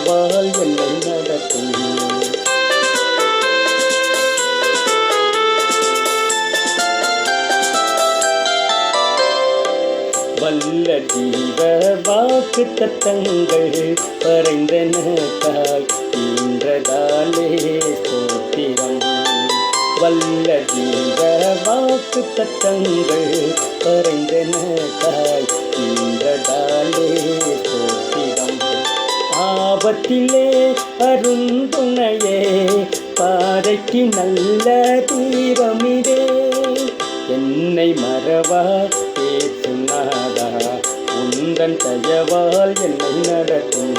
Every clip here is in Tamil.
தயவால் என்னை நடத்தும். வல்ல ஜீவ வாக்கு தத்தங்கள் பறைந்தனக்காய் ஈன்றதாலே ஸ்தோத்திரம். வல்ல ஜீவ வாக்கு தத்தங்கள் பறைந்தனக்காய் ஈன்றதாலே ஸ்தோத்திரம். ஆபத்திலே அருந்துணையே பாதைக்கு நல்ல தீரமிடே. என்னை மறவா பேசுநாதா, உந்தன் தயவால் என்னை நடத்தும்.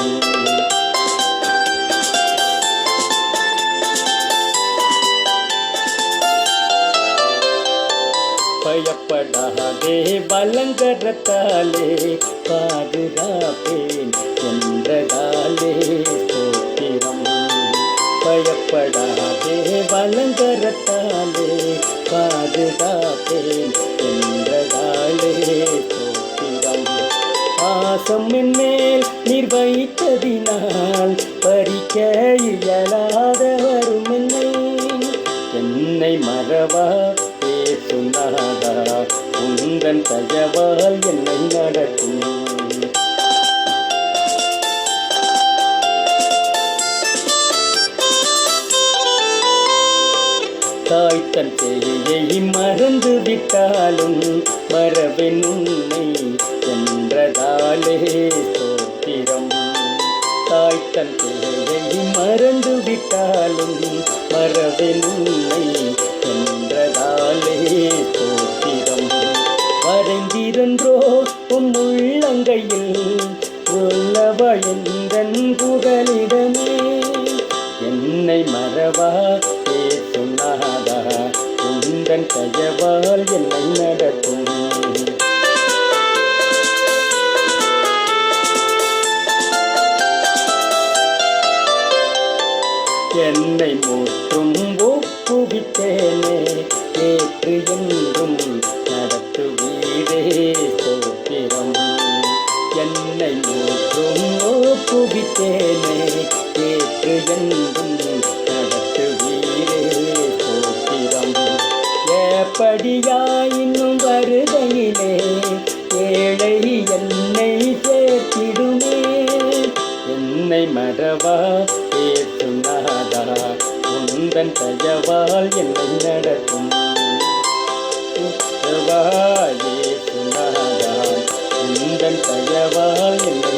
பயப்படாதே வலங்கரத்தாலே பாதுகாப்பேன் என்றதாலே ஸ்தோத்திரம். பயப்படாதே வலங்கரத்தாலே பாதுகாப்பேன் என்றதாலே ஸ்தோத்திரம். பாசம் என்மேல் நீர் வைத்ததினால் பறிக்க இயலாத வரும் என்னை மறவா பேசுநாதா, உந்தன் தயவால் என்னை நடத்தும். தாய் தன் செய்யை மறந்து விட்டாலும் மறவேன் உன்னை என்றதாலே ஸ்தோத்திரம். தாய் தன் செய்யை மறந்து விட்டாலும் மறவேன் உன்னை என்றதாலே ஸ்தோத்திரம். வரைந்திருந்தோ உம் உள்ளங்கையில் உள்ளவா எந்தன் புகலிடமே. என்னை மறவா பேசுநாதா, உந்தன் தயவால் என்னை நடத்தும். என்னை முற்றும் ஒப்புவித்தேனே, ஏற்று என்றும் நடத்துவீரே ஸ்தோத்திரம். என்னை முற்றும் ஒப்புவித்தேனே, ஏற்று என்றும் நடத்துவீரே ஸ்தோத்திரம். எப்படியாயினும் வருகையிலே ஏழை என்னை சேர்த்திடுமே. என்னை மறவா பேசுநாதா, உந்தன் தயவால் என்னை நடத்தும். பேசுநாதா, உந்தன் தயவால் என்னை